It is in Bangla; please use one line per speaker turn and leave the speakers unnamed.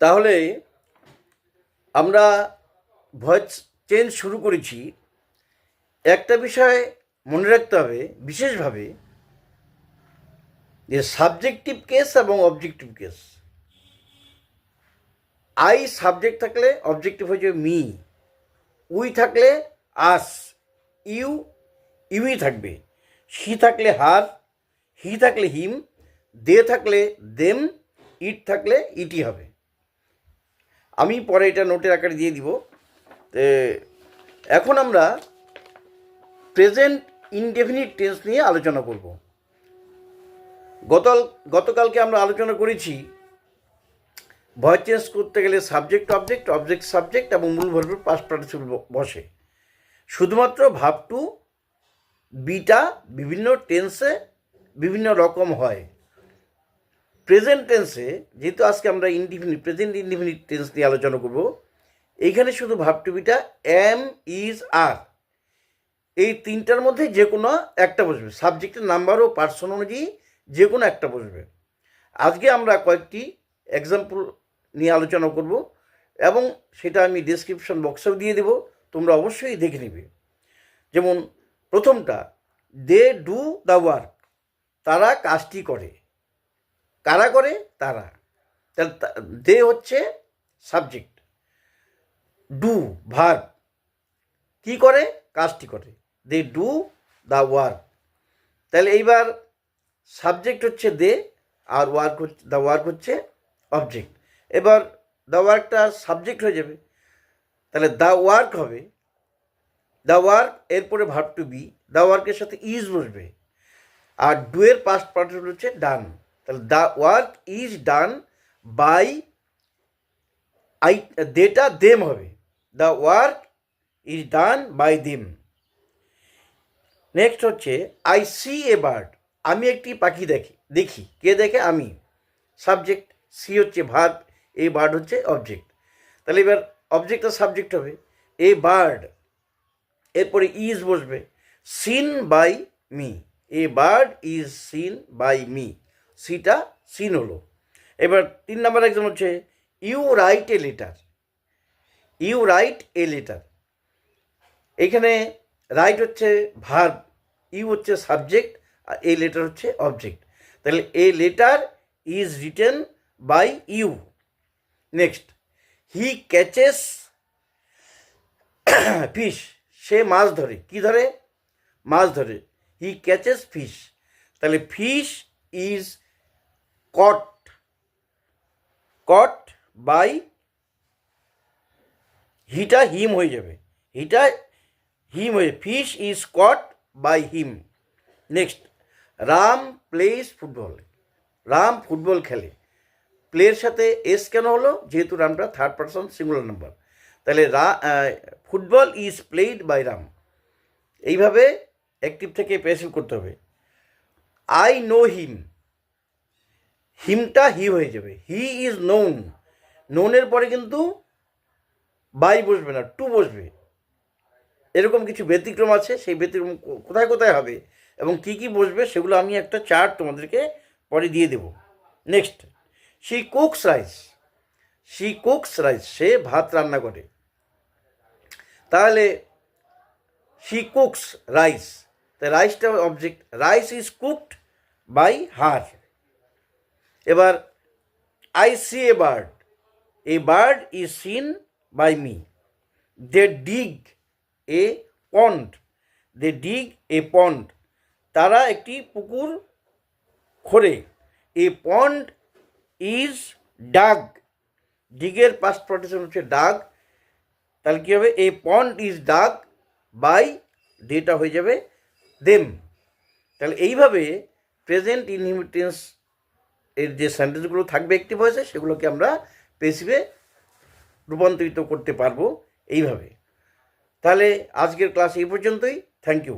তাহলে আমরা ভয়েস চেঞ্জ শুরু করেছি। একটা বিষয় মনে রাখতে হবে বিশেষভাবে, যে সাবজেক্টিভ কেস এবং অবজেক্টিভ কেস। আই সাবজেক্ট থাকলে অবজেক্টিভ হয়ে যাবে মি, উই থাকলে আস, ইউই থাকবে, সি থাকলে হার, হি থাকলে হিম, দে থাকলে দেম, ইট থাকলে ইটি হবে। আমি পরে এটা নোটের আকারে দিয়ে দিব। এখন আমরা প্রেজেন্ট ইনডেফিনিট টেন্স নিয়ে আলোচনা করব। গতকালকে আমরা আলোচনা করেছি ভয়েস চেঞ্জ করতে গেলে সাবজেক্ট অবজেক্ট, অবজেক্ট সাবজেক্ট এবং মূল ভার্বের পাস্ট পার্টিসিপল বসে। শুধুমাত্র ভার্ব টু বিটা বিভিন্ন টেন্সে বিভিন্ন রকম হয়। প্রেজেন্ট টেন্সে যেহেতু আজকে আমরা প্রেজেন্ট ইনডিফিনিট টেন্স নিয়ে আলোচনা করব, এইখানে শুধু ভার্ব টু বিটা এম, ইজ, আর এই তিনটার মধ্যে যে কোনো একটা বসবে। সাবজেক্টের নাম্বার ও পার্সন অনুযায়ী যে কোনো একটা বসবে। আজকে আমরা কয়েকটি এক্সাম্পল নিয়ে আলোচনা করব এবং সেটা আমি ডেসক্রিপশন বক্সেও দিয়ে দেব, তোমরা অবশ্যই দেখে নেবে। যেমন প্রথমটা, দে ডু দ্য ওয়ার্ক, তারা কাজটি করে। কারা করে? তারা। তাহলে দে হচ্ছে সাবজেক্ট, ডু ভার্ব, কি করে? কাজটি করে। They do the work. তাহলে এইবার সাবজেক্ট হচ্ছে দে আর ওয়ার্ক হচ্ছে দ্য ওয়ার্ক হচ্ছে অবজেক্ট। এবার দ্য ওয়ার্কটা সাবজেক্ট হয়ে যাবে, তাহলে দ্য ওয়ার্ক হবে দ্য ওয়ার্ক, এরপরে ভার্ব টু বি, দ্য ওয়ার্কের সাথে ইজ বসবে, আর ডু এর পাস্ট পার্টিসিপল হচ্ছে ডান। তাহলে the work is done by দেটা দেম হবে, the work is done by them. Next হচ্ছে আই সি এ বার্ড, আমি একটি পাখি দেখি। কে দেখে? আমি, সাবজেক্ট। সি হচ্ছে ভার্ব, এ বার্ড হচ্ছে অবজেক্ট। তাহলে এবার অবজেক্টটা সাবজেক্ট হবে এ বার্ড, এরপরে ইজ বসবে, seen by me, a bird is seen by me, সিটা সিন হলো। এবার 3 নম্বর এক্সাম হচ্ছে you write a letter, you write a letter. এখানে রাইট হচ্ছে ভার্ব, ইউ হচ্ছে সাবজেক্ট, আর এ লেটার হচ্ছে অবজেক্ট। তাহলে a letter is written by you. Next, he catches fish, সে মাছ ধরে। কি ধরে? মাছ ধরে। He catches fish. তাহলে fish is caught, caught by, হিটা হিম হয়ে যাবে, হিটা হিম হয়ে, fish is caught by him. Next, Ram plays football, Ram football খেলে। প্লের সাথে এস কেন হলো? যেহেতু রামটা থার্ড পারসন সিঙ্গুলার নাম্বার। তাহলে football is played by Ram. এইভাবে অ্যাক্টিভ থেকে প্যাসিভ করতে হবে। আই নো হিম, হিমটা হি হয়ে যাবে, হি ইজ নোন। নোনের পরে কিন্তু বাই বসবে না, টু বসবে। এরকম কিছু ব্যতিক্রম আছে, সেই ব্যতিক্রম কোথায় কোথায় হবে এবং কি কি বসবে সেগুলো আমি একটা চার্ট তোমাদেরকে পরে দিয়ে দেব। Next, she cooks rice, she cooks rice, সে ভাত রান্না করে। তাহলে শি কুকস রাইস, তাই রাইসটা object, rice is cooked by her. এবার I see a bird, a bird is seen by me. They dig a pond, they dig a pond, তারা একটি পুকুর খোঁড়ে। এ পন্ড ইজ ডাগ, ডিগের পাস্ট পার্টিসিপল হচ্ছে ডাগ। তাহলে কী হবে? A pond is dug by, দেটা হয়ে যাবে দেম। তাহলে এইভাবে প্রেজেন্ট ইনডিফিনিট টেন্স এর যে সেন্টেন্সগুলো থাকবে অ্যাক্টিভ ভয়েসে, সেগুলোকে আমরা পেসিভে রূপান্তরিত করতে পারবো এইভাবে। তাহলে আজকের ক্লাস এই পর্যন্তই। Thank you.